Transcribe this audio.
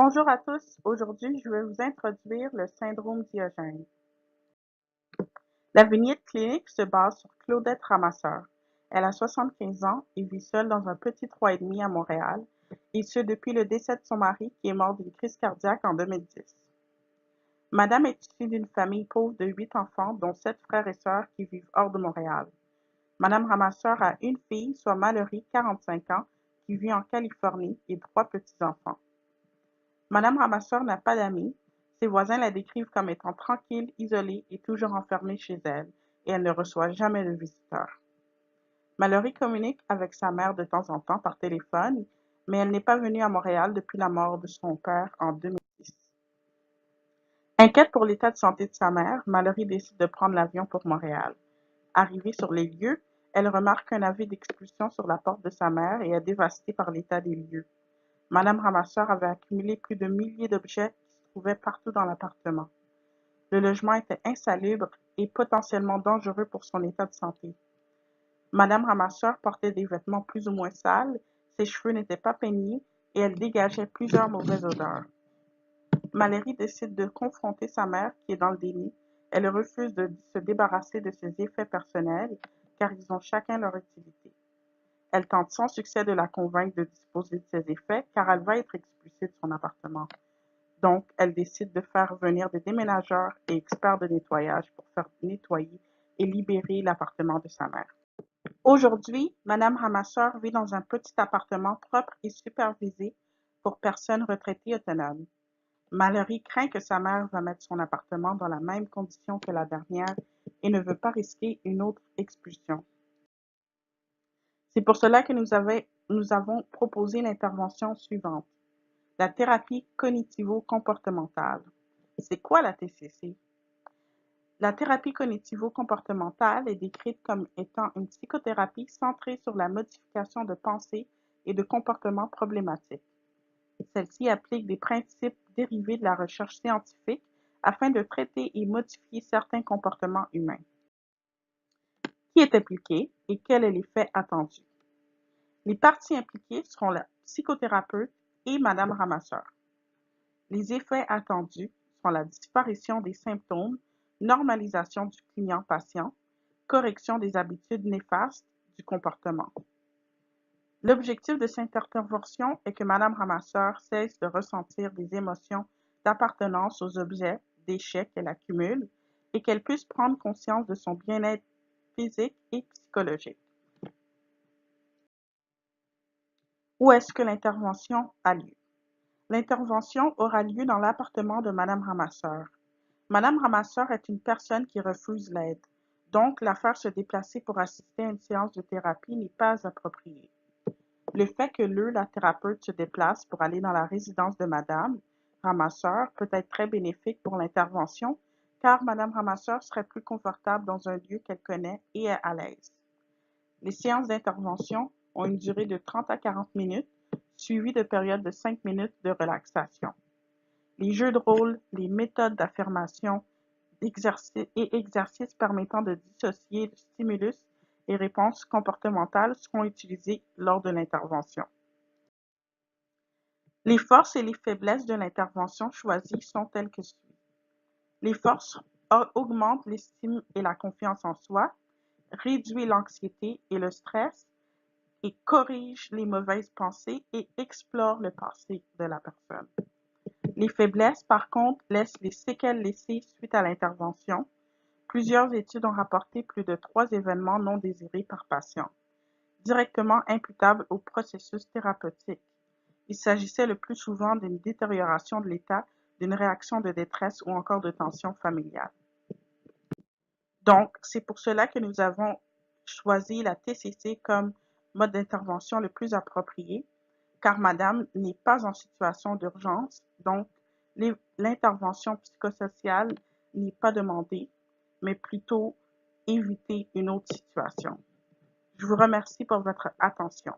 Bonjour à tous, aujourd'hui je vais vous introduire le syndrome Diogène. La vignette clinique se base sur Claudette Ramasseur. Elle a 75 ans et vit seule dans un petit 3,5 à Montréal, et ce depuis le décès de son mari qui est mort d'une crise cardiaque en 2010. Madame est issue d'une famille pauvre de 8 enfants, dont 7 frères et sœurs qui vivent hors de Montréal. Madame Ramasseur a une fille, soit Mallory, 45 ans, qui vit en Californie, et 3 petits-enfants. Madame Ramasseur n'a pas d'amis, ses voisins la décrivent comme étant tranquille, isolée et toujours enfermée chez elle, et elle ne reçoit jamais de visiteurs. Mallory communique avec sa mère de temps en temps par téléphone, mais elle n'est pas venue à Montréal depuis la mort de son père en 2010. Inquiète pour l'état de santé de sa mère, Mallory décide de prendre l'avion pour Montréal. Arrivée sur les lieux, elle remarque un avis d'expulsion sur la porte de sa mère et est dévastée par l'état des lieux. Madame Ramasseur avait accumulé plus de milliers d'objets qui se trouvaient partout dans l'appartement. Le logement était insalubre et potentiellement dangereux pour son état de santé. Madame Ramasseur portait des vêtements plus ou moins sales, ses cheveux n'étaient pas peignés et elle dégageait plusieurs mauvaises odeurs. Mallory décide de confronter sa mère qui est dans le déni. Elle refuse de se débarrasser de ses effets personnels car ils ont chacun leur utilité. Elle tente sans succès de la convaincre de disposer de ses effets car elle va être expulsée de son appartement. Donc, elle décide de faire venir des déménageurs et experts de nettoyage pour faire nettoyer et libérer l'appartement de sa mère. Aujourd'hui, Madame Ramasseur vit dans un petit appartement propre et supervisé pour personnes retraitées autonomes. Mallory craint que sa mère va mettre son appartement dans la même condition que la dernière et ne veut pas risquer une autre expulsion. C'est pour cela que nous avons proposé l'intervention suivante. La thérapie cognitivo-comportementale. C'est quoi la TCC? La thérapie cognitivo-comportementale est décrite comme étant une psychothérapie centrée sur la modification de pensées et de comportements problématiques. Celle-ci applique des principes dérivés de la recherche scientifique afin de traiter et modifier certains comportements humains. Qui est impliqué et quel est l'effet attendu? Les parties impliquées seront la psychothérapeute et Madame Ramasseur. Les effets attendus sont la disparition des symptômes, normalisation du client-patient, correction des habitudes néfastes du comportement. L'objectif de cette intervention est que Madame Ramasseur cesse de ressentir des émotions d'appartenance aux objets, d'échec qu'elle accumule, et qu'elle puisse prendre conscience de son bien-être physique et psychologique. Où est-ce que l'intervention a lieu? L'intervention aura lieu dans l'appartement de Madame Ramasseur. Madame Ramasseur est une personne qui refuse l'aide, donc la faire se déplacer pour assister à une séance de thérapie n'est pas approprié. Le fait que la thérapeute se déplace pour aller dans la résidence de Madame Ramasseur peut être très bénéfique pour l'intervention, car Madame Ramasseur serait plus confortable dans un lieu qu'elle connaît et est à l'aise. Les séances d'intervention ont une durée de 30 à 40 minutes, suivies de périodes de 5 minutes de relaxation. Les jeux de rôle, les méthodes d'affirmation et exercices permettant de dissocier le stimulus et réponses comportementales seront utilisés lors de l'intervention. Les forces et les faiblesses de l'intervention choisie sont telles que suit. Les forces augmentent l'estime et la confiance en soi, réduisent l'anxiété et le stress, et corrigent les mauvaises pensées et explorent le passé de la personne. Les faiblesses, par contre, laissent les séquelles laissées suite à l'intervention. Plusieurs études ont rapporté plus de 3 événements non désirés par patient, directement imputables au processus thérapeutique. Il s'agissait le plus souvent d'une détérioration de l'état, d'une réaction de détresse ou encore de tension familiale. Donc, c'est pour cela que nous avons choisi la TCC comme mode d'intervention le plus approprié, car Madame n'est pas en situation d'urgence, donc l'intervention psychosociale n'est pas demandée, mais plutôt éviter une autre situation. Je vous remercie pour votre attention.